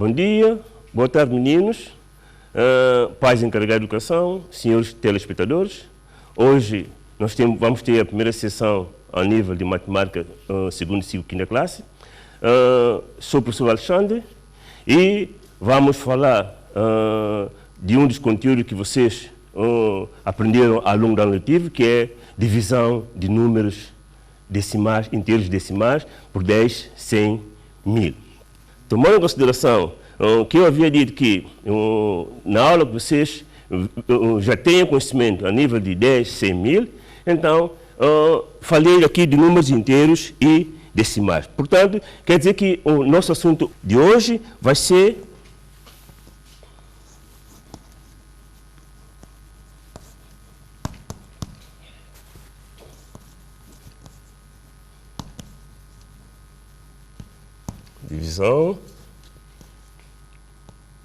Bom dia, boa tarde meninos, pais encarregados de educação, senhores telespectadores. Hoje nós vamos ter a primeira sessão ao nível de matemática, segundo ciclo, quinta classe. Sou o professor Alexandre e vamos falar de um dos conteúdos que vocês aprenderam ao longo do ano letivo, que é divisão de números decimais, inteiros decimais, por 10, 100, 1000. Tomando em consideração que eu havia dito que na aula que vocês já têm conhecimento a nível de 10, 100, 1000, então falei aqui de números inteiros e decimais. Portanto, quer dizer que o nosso assunto de hoje vai ser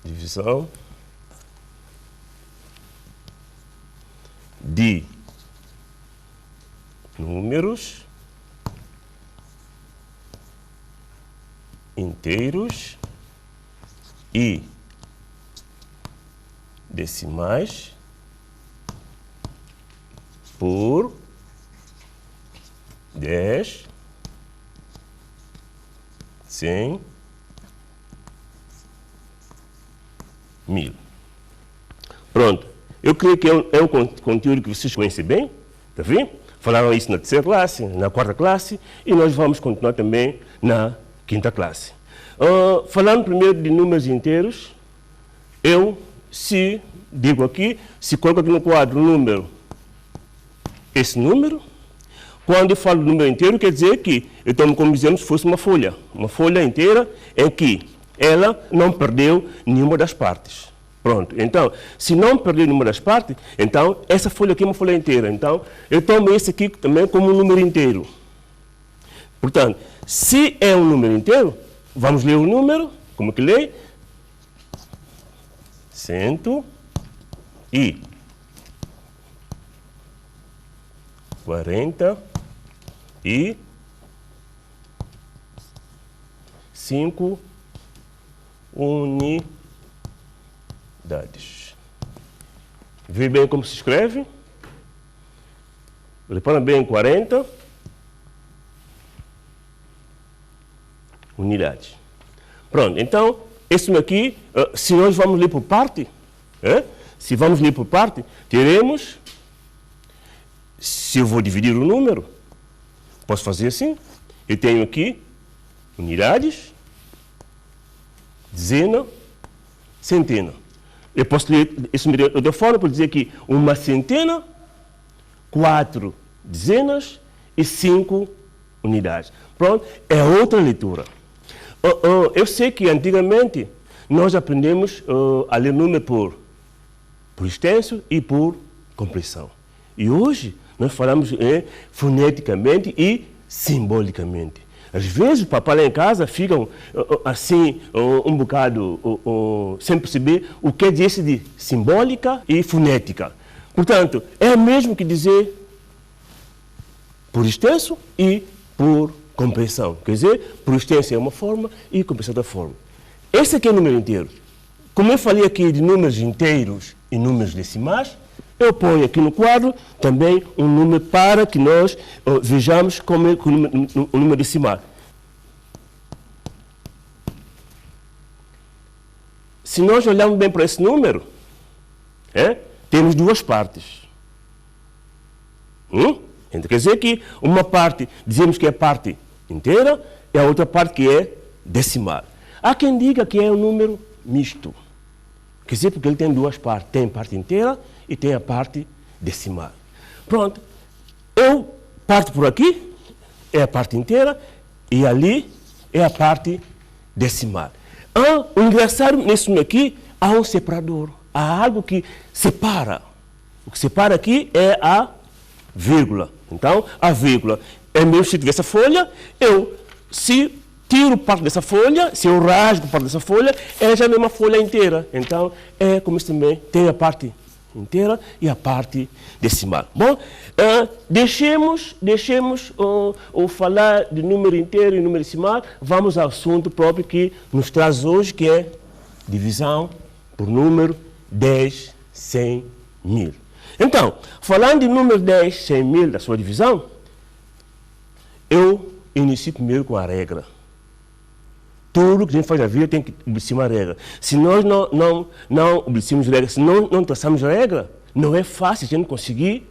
divisão de números inteiros e decimais por 10, 100, 1000. Pronto. Eu creio que é um conteúdo que vocês conhecem bem, tá vendo? Falaram isso na terceira classe, na quarta classe, e nós vamos continuar também na quinta classe. Falando primeiro de números inteiros, se digo aqui, se coloco aqui no quadro o número, esse número, quando eu falo de número inteiro, quer dizer que eu estou como dizendo se fosse uma folha inteira em que ela não perdeu nenhuma das partes. Pronto, então, se não perdeu nenhuma das partes, então essa folha aqui é uma folha inteira. Então, eu tomo esse aqui também como um número inteiro. Portanto, se é um número inteiro, vamos ler o número, como que lê? 145 unidades. Vê bem como se escreve? Repara bem, 40 unidades. Pronto, então, esse aqui, se nós vamos ler por parte, teremos, se eu vou dividir o número, posso fazer assim, eu tenho aqui unidades, dezena, centena. Eu posso ler isso de outra forma, por dizer que uma centena, 4 dezenas e 5 unidades. Pronto, é outra leitura. Eu sei que antigamente nós aprendemos a ler número por extenso e por compressão. E hoje nós falamos foneticamente e simbolicamente. Às vezes, o papai lá em casa ficam assim, um bocado, sem perceber o que é dizer de simbólica e fonética. Portanto, é o mesmo que dizer por extenso e por compressão. Quer dizer, por extenso é uma forma e compressão é outra forma. Esse aqui é o número inteiro. Como eu falei aqui de números inteiros e números decimais, eu ponho aqui no quadro também um número para que nós vejamos como é o número decimal. Se nós olharmos bem para esse número, temos duas partes. Então quer dizer que uma parte, dizemos que é a parte inteira, e a outra parte que é decimal. Há quem diga que é um número misto. Quer dizer, porque ele tem duas partes, tem a parte inteira e tem a parte decimal. Pronto, eu parto por aqui, é a parte inteira, e ali é a parte decimal. O engraçado nesse número aqui, há um separador, há algo que separa. O que separa aqui é a vírgula. Então, a vírgula é mesmo se tiver essa folha, se tiro parte dessa folha, se eu rasgo parte dessa folha, ela já é uma folha inteira. Então, é como se também tem a parte inteira e a parte decimal. Bom, deixemos o falar de número inteiro e número decimal, vamos ao assunto próprio que nos traz hoje, que é divisão por número 10, 100, 1000. Então, falando de número 10, 100, 1000 da sua divisão, eu inicio primeiro com a regra. Tudo que a gente faz na vida tem que obedecer uma regra. Se nós não obedecemos regra, se não traçamos regra, não é fácil a gente conseguir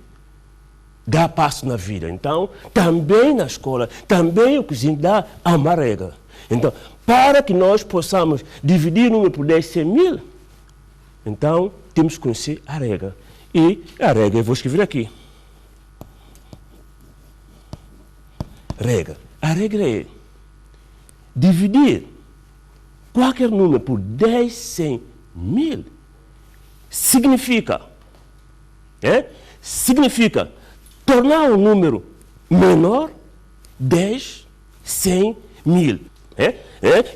dar passo na vida. Então, também na escola, também o cozinho dá uma regra. Então, para que nós possamos dividir o número por 10, 100, 1000, então temos que conhecer a regra. E a regra eu vou escrever aqui. Regra. A regra é dividir qualquer número por 10, 100, 1000 significa tornar o número menor 10, 100, 1000.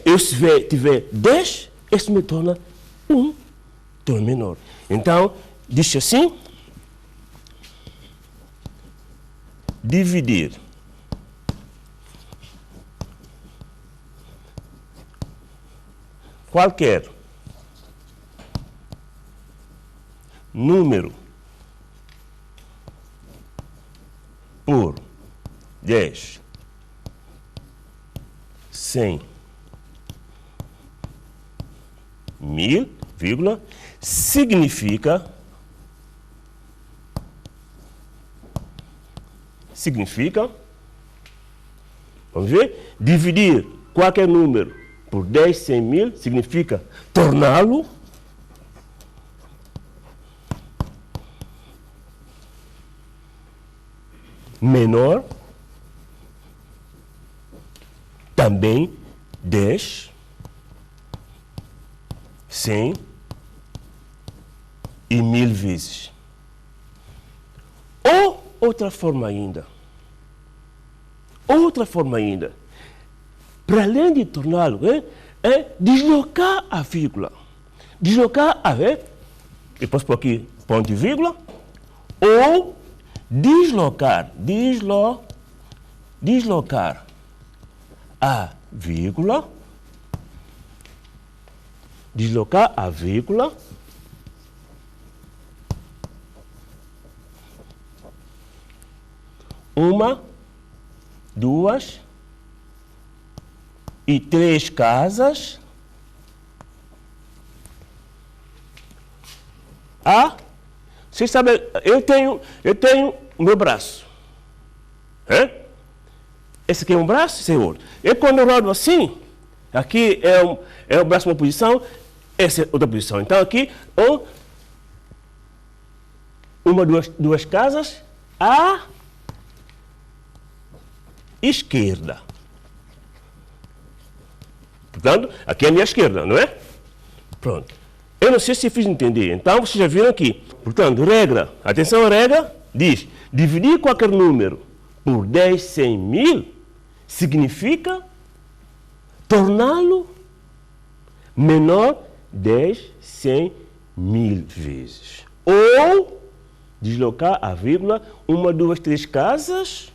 Eu se tiver 10, isso me torna 1, torna menor. Então, diz assim, dividir qualquer número por 10, 100, 1000, vírgula, significa, vamos ver, dividir qualquer número por 10, 100, 1000 significa torná-lo menor, também 10, 100 e 1000 vezes. Ou outra forma ainda, para além de torná-lo, é deslocar a vírgula. Eu posso pôr aqui ponto e vírgula, ou deslocar a vírgula, uma, duas e 3 casas vocês sabem, eu tenho o meu braço. Esse aqui é um braço, esse é outro. E quando eu rodo assim, aqui é o braço uma posição, essa é outra posição. Então aqui, uma, duas casas à esquerda. Portanto, aqui é a minha esquerda, não é? Pronto. Eu não sei se fiz entender. Então, vocês já viram aqui. Portanto, regra. Atenção, a regra diz, dividir qualquer número por 10, 100, 1000 significa torná-lo menor 10, 100, 1000 vezes. Ou deslocar a vírgula, uma, duas, 3 casas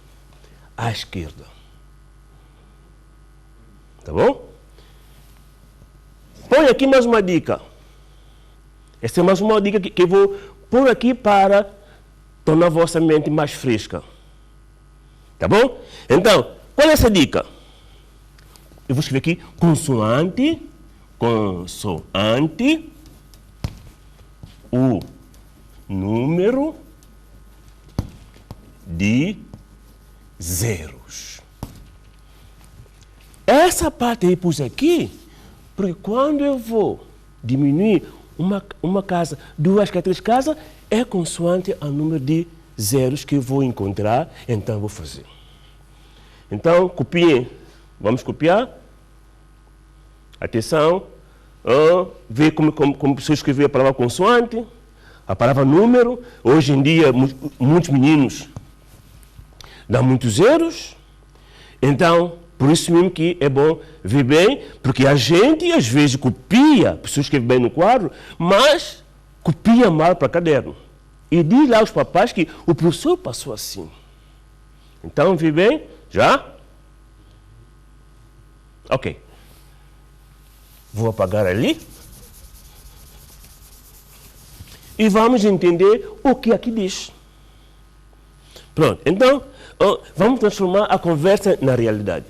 à esquerda. Tá bom? Põe aqui mais uma dica. Essa é mais uma dica que eu vou pôr aqui para tornar a vossa mente mais fresca. Tá bom? Então, qual é essa dica? Eu vou escrever aqui consoante, o número de zeros. Essa parte aí pus aqui, porque quando eu vou diminuir uma casa, 2, 3 casas, é consoante o número de zeros que eu vou encontrar, então eu vou fazer. Então, copiem. Vamos copiar. Atenção. Ver como se escrever a palavra consoante, a palavra número. Hoje em dia, muitos meninos dão muitos zeros. Então, por isso mesmo que é bom ver bem, porque a gente às vezes copia, a pessoa escreve bem no quadro, mas copia mal para caderno. E diz lá aos papais que o professor passou assim. Então, vê bem? Já? Ok. Vou apagar ali. e vamos entender o que aqui diz. Pronto, então, vamos transformar a conversa na realidade.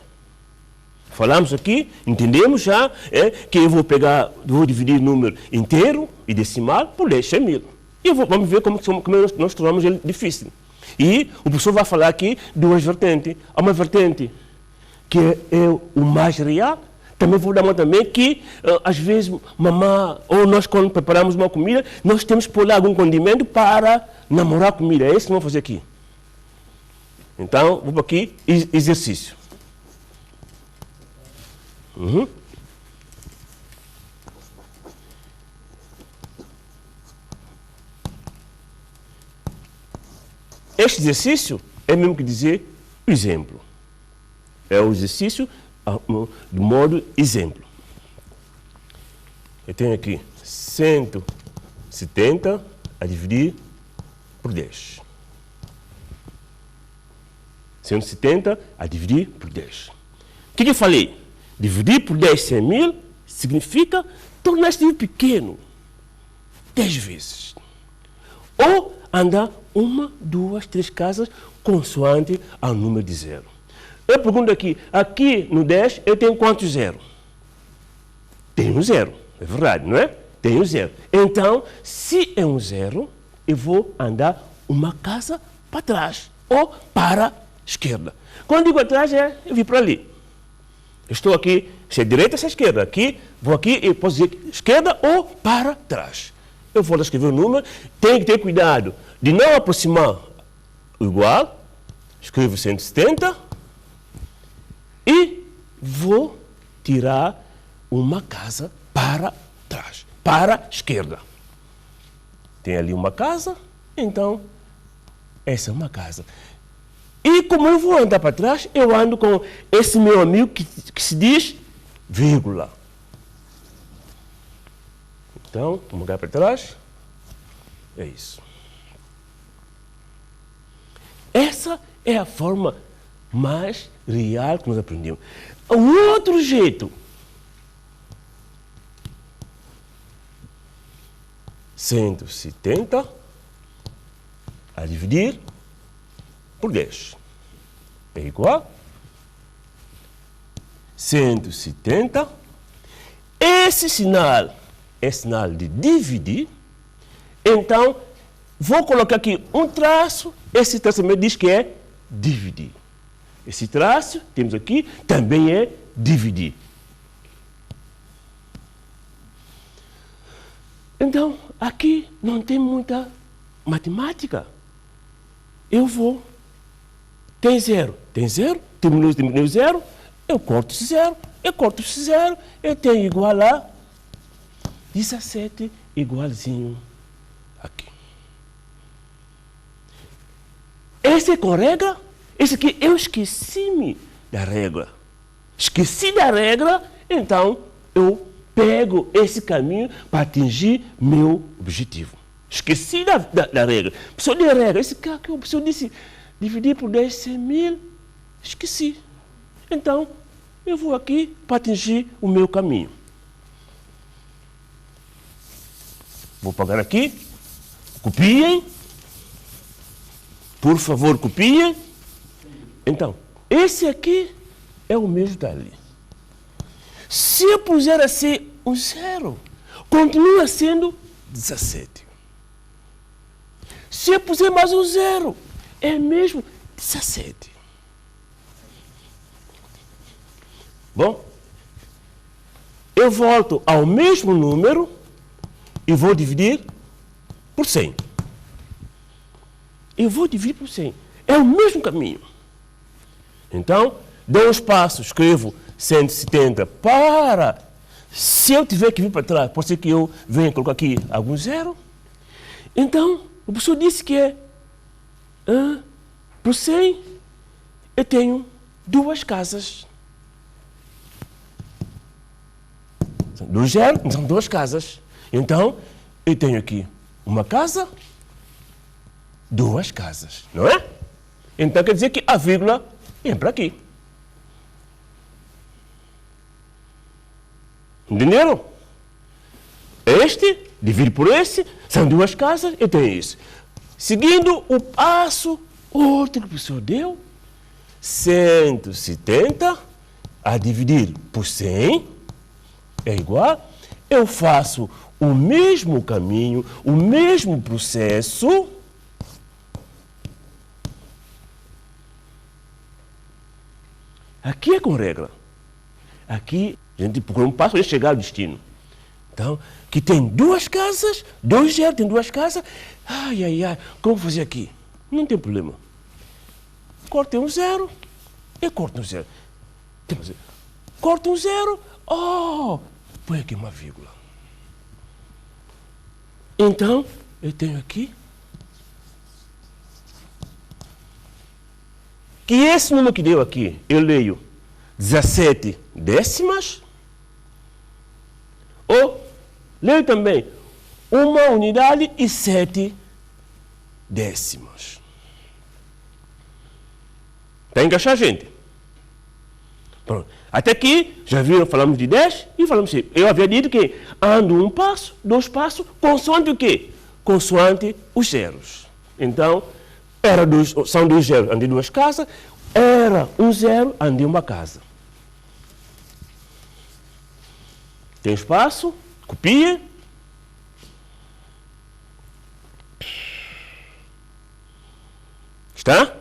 Falamos aqui, entendemos já, que eu vou dividir o número inteiro e decimal por 10, 100 mil. E vamos ver como nós tornamos ele difícil. E o professor vai falar aqui duas vertentes. Há uma vertente que é o mais real. Também vou dar uma também que, às vezes, mamãe, ou nós quando preparamos uma comida, nós temos que pôr lá algum condimento para namorar a comida. É isso que vamos fazer aqui. Então, vou para aqui, exercício. Este exercício é mesmo que dizer o exemplo. É o exercício do modo exemplo. Eu tenho aqui 170 a dividir por 10. 170 a dividir por 10. O que eu falei? Dividir por 10 100 mil significa tornar este livro pequeno 10 vezes. Ou andar 1, 2, 3 casas consoante ao número de 0. Eu pergunto aqui no 10 eu tenho quantos 0? Tenho 0, é verdade, não é? Tenho 0. Então, se é um 0, eu vou andar uma casa para trás ou para a esquerda. Quando digo atrás, eu vim para ali. Estou aqui, se é direita, se é esquerda. Aqui, vou aqui e posso dizer esquerda ou para trás. Eu vou escrever o número, tenho que ter cuidado de não aproximar o igual. Escrevo 170 e vou tirar uma casa para trás, para a esquerda. Tem ali uma casa, então essa é uma casa. E como eu vou andar para trás, eu ando com esse meu amigo que se diz vírgula. Então, vamos olhar para trás. É isso. Essa é a forma mais real que nós aprendemos. O outro jeito. 170 a dividir por 10. É igual 170. Esse sinal é sinal de dividir. Então, vou colocar aqui um traço. Esse traço também diz que é dividir. Esse traço, temos aqui, também é dividir. Então, aqui não tem muita matemática. Eu vou. Tem 0. Tem 0. Diminui 0. Eu corto esse 0. Eu corto esse 0. Eu tenho igual a 17 igualzinho aqui. Esse é com regra. Esse aqui eu esqueci-me da regra. Esqueci da regra, então eu pego esse caminho para atingir meu objetivo. Esqueci da regra. Pessoa de regra, esse cara que o pessoal disse, dividir por 10 100 mil, esqueci. Então, eu vou aqui para atingir o meu caminho. Vou pagar aqui. Copiem. Por favor, copiem. Então, esse aqui é o mesmo dali. Se eu puser assim um 0, continua sendo 17. Se eu puser mais um 0, é mesmo 17. Bom, eu volto ao mesmo número e vou dividir por 100. Eu vou dividir por 100. É o mesmo caminho. Então, dou um espaço, escrevo 170 para... Se eu tiver que vir para trás, pode ser que eu venha colocar aqui algum 0. Então, o professor disse que é... por 100, eu tenho 2 casas. Do 0, são 2 casas. Então, eu tenho aqui uma casa, 2 casas, não é? Então, quer dizer que a vírgula entra aqui. Entenderam? Este divide por esse, são duas casas, eu tenho isso. Seguindo o passo, outro que o professor deu, 170 a dividir por 100 é igual, eu faço o mesmo caminho, o mesmo processo, aqui é com regra. Aqui a gente procura um passo para chegar ao destino. Então, que tem duas casas, 2 zeros, tem duas casas. Ai, como fazer aqui? Não tem problema. Corte um zero e corte um zero. Corte um zero, põe aqui uma vírgula. Então, eu tenho aqui que esse número que deu aqui, eu leio 17 décimas, ou leio também 1 unidade e 7 décimas. Está a encaixar, gente? Pronto. Até aqui, já viram, falamos de 10 e falamos de 100. Eu havia dito que ando um passo, 2 passos, consoante o quê? Consoante os zeros. Então, são 2 zeros, andei 2 casas, era 1 zero, andei uma casa. Tem espaço, copia. Está?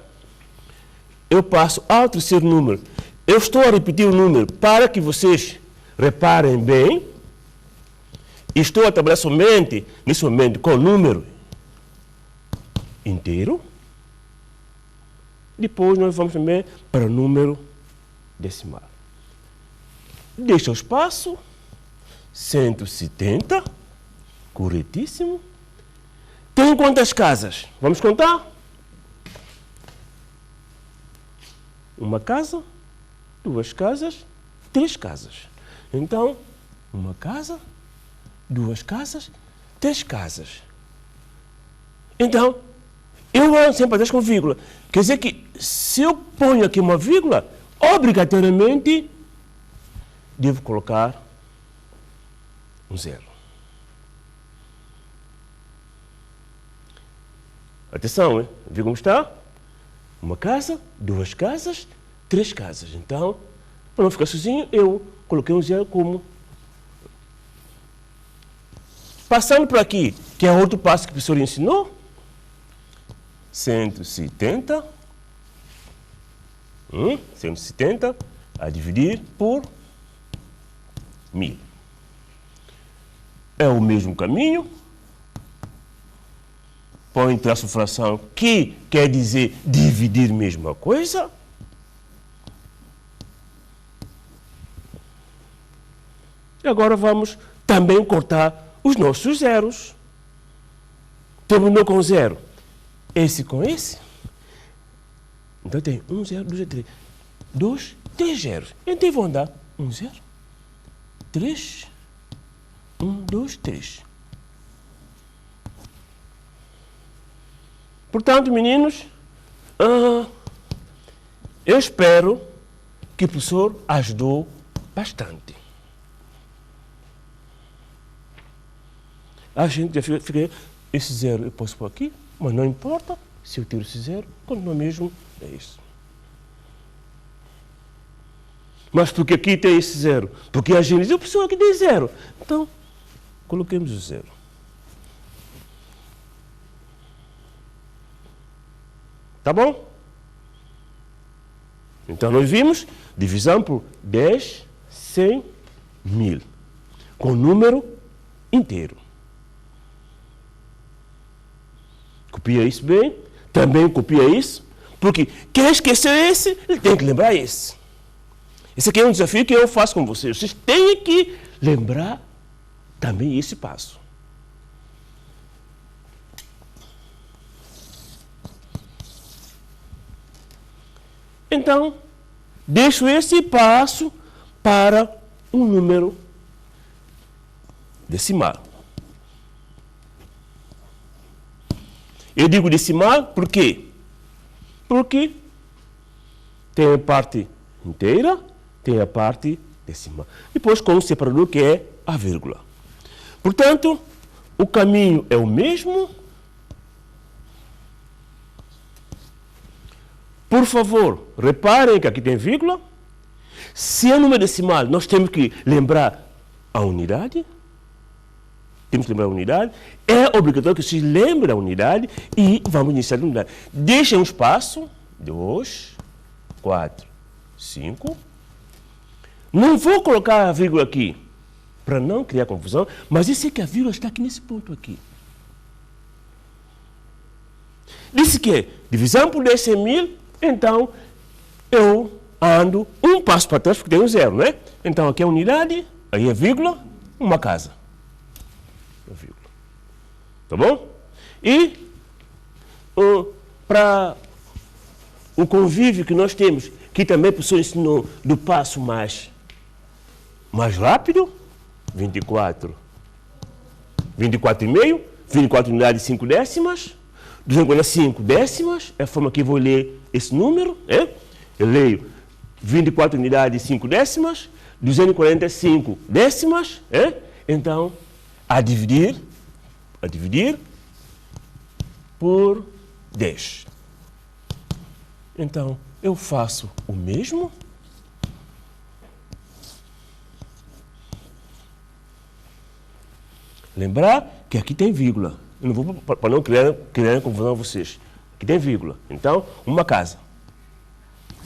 Eu passo ao terceiro número. Eu estou a repetir o número para que vocês reparem bem. Estou a trabalhar somente, nesse momento, com o número inteiro. Depois nós vamos também para o número decimal. Deixa o espaço. 170. Corretíssimo. Tem quantas casas? Vamos contar? Uma casa, 2 casas, 3 casas. Então, uma casa, 2 casas, 3 casas. Então, eu ando sempre atrás com vírgula. Quer dizer que, se eu ponho aqui uma vírgula, obrigatoriamente, devo colocar um zero. Atenção, hein? Viu como está? Uma casa, 2 casas, 3 casas. Então, para não ficar sozinho, eu coloquei um zero como... Passando por aqui, que é outro passo que o professor ensinou. 170. 170 a dividir por 1000. É o mesmo caminho. Põe traço fração, que quer dizer dividir mesma coisa. E agora vamos também cortar os nossos zeros. Terminou com 0. Esse com esse. Então tem 1, 0, 2, 3. 2, 3 zeros. Então vão dar 1, 0, 3, 1, 2, 3. Portanto, meninos, eu espero que o professor ajudou bastante. A gente já fica, esse zero eu posso pôr aqui, mas não importa, se eu tiro esse zero, continua mesmo, é isso. Mas porque aqui tem esse zero? Porque a gente diz, o professor aqui tem zero. Então, coloquemos o zero. Tá bom? Então, nós vimos divisão por 10, 100, 1000. Com número inteiro. Copia isso bem. Também copia isso. Porque quem esqueceu esse, ele tem que lembrar esse. Esse aqui é um desafio que eu faço com vocês. Vocês têm que lembrar também esse passo. Então, deixo esse passo para um número decimal. Eu digo decimal por quê? Porque tem a parte inteira, tem a parte decimal. Depois com um separador que é a vírgula. Portanto, o caminho é o mesmo. Por favor, reparem que aqui tem vírgula. Se é número decimal, nós temos que lembrar a unidade. Temos que lembrar a unidade. É obrigatório que vocês lembrem a unidade e vamos iniciar a unidade. Deixem um espaço. 2, 4, 5. Não vou colocar a vírgula aqui para não criar confusão, mas eu sei que a vírgula está aqui nesse ponto aqui. Disse que divisão por 10 é 1000, então eu ando um passo para trás porque tem um zero, né? Então aqui é a unidade, aí é vírgula, uma casa. Vírgula. Tá bom? E para o convívio que nós temos, que também o professor ensinou do passo mais rápido, 24 e meio, 24 unidades e 5 décimas, 245 décimas, é a forma que eu vou ler esse número, eu leio 24 unidades e 5 décimas, 245 décimas, então, a dividir por 10. Então, eu faço o mesmo. Lembrar que aqui tem vírgula. Eu não vou, para não criar confusão a vocês. Aqui tem vírgula. Então, uma casa.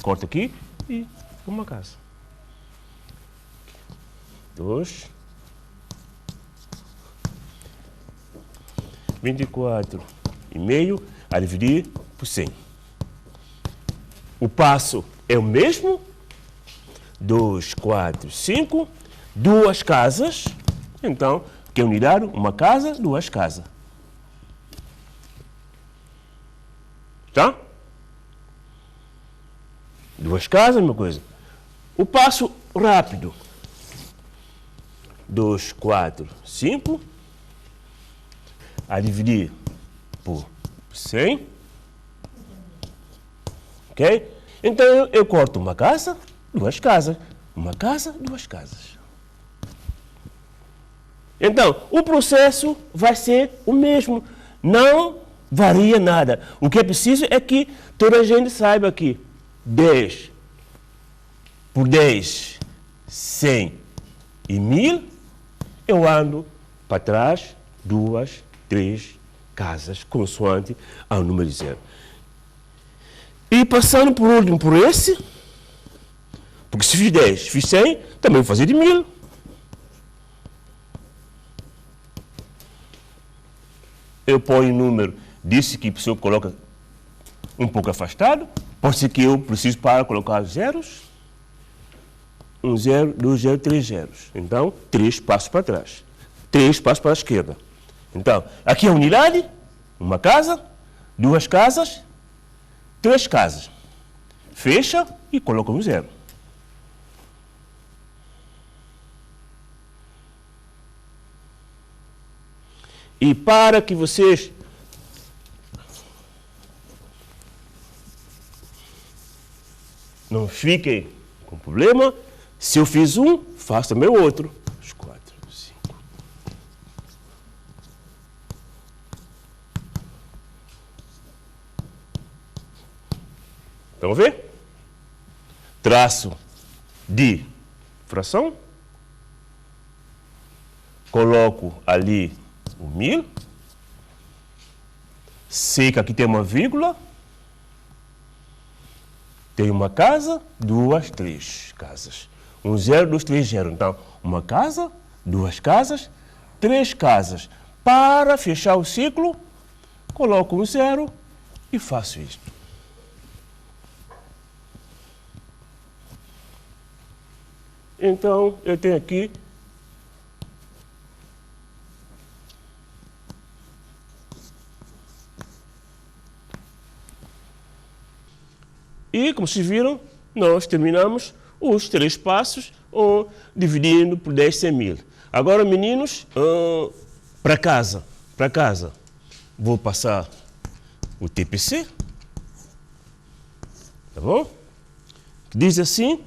Corta aqui e uma casa. 2. 24 e meio a dividir por 100. O passo é o mesmo. 2, 4, 5. 2 casas. Então, que é unidade? Uma casa, 2 casas. Tá? 2 casas, mesma coisa. O passo rápido. 2, 4, 5. A dividir por 100. Ok? Então eu corto uma casa, 2 casas. Uma casa, 2 casas. Então, o processo vai ser o mesmo. Não varia nada. O que é preciso é que toda a gente saiba que 10 por 10, 100 e 1000, eu ando para trás 2, 3 casas, consoante ao número 0. E passando por último por esse, porque se fiz 10, fiz 100, também vou fazer de 1000. Eu ponho o número, disse que a pessoa coloca um pouco afastado, pode ser que eu preciso para colocar zeros. 1 0, 2 0, 3 zeros. Então, 3 passos para trás. 3 passos para a esquerda. Então, aqui é a unidade, uma casa, 2 casas, 3 casas. Fecha e coloca um zero. E para que vocês não fiquem com problema, se eu fiz um, faço também o outro. 4, 5. Estão a ver? Traço de fração. Coloco ali o 1000. Sei que aqui tem uma vírgula. Tem uma casa, 2, 3 casas. 1 0, 2, 3 0. Então, uma casa, 2 casas, 3 casas. Para fechar o ciclo, coloco um zero e faço isto. Então, eu tenho aqui e, como vocês viram, nós terminamos os 3 passos dividindo por 10 100 mil. Agora, meninos, para casa, vou passar o TPC, tá bom? Diz assim,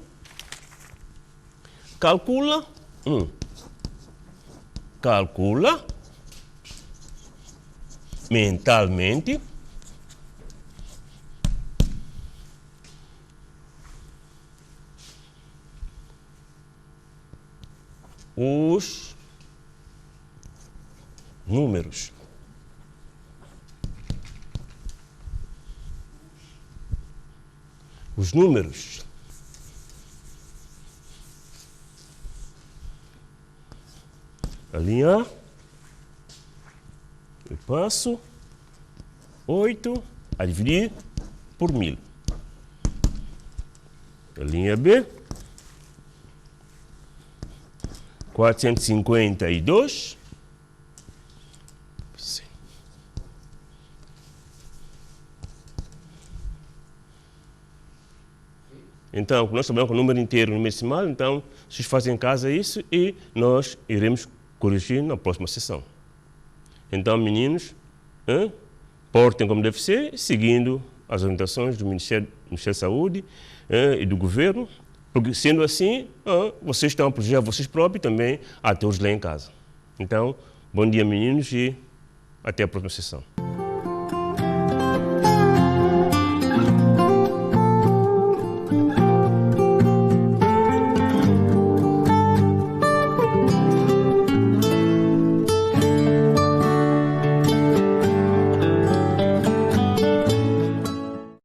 calcula mentalmente os números. Os números. A linha A, eu passo 8 a dividir por 1000. A linha B, 452. Sim. Então, nós trabalhamos com o número inteiro, número decimal, então vocês fazem em casa isso e nós iremos corrigir na próxima sessão. Então, meninos, portem como deve ser, seguindo as orientações do Ministério da Saúde e do Governo, porque sendo assim, vocês estão a proteger vocês próprios e também a todos lá em casa. Então, bom dia, meninos, e até a próxima sessão.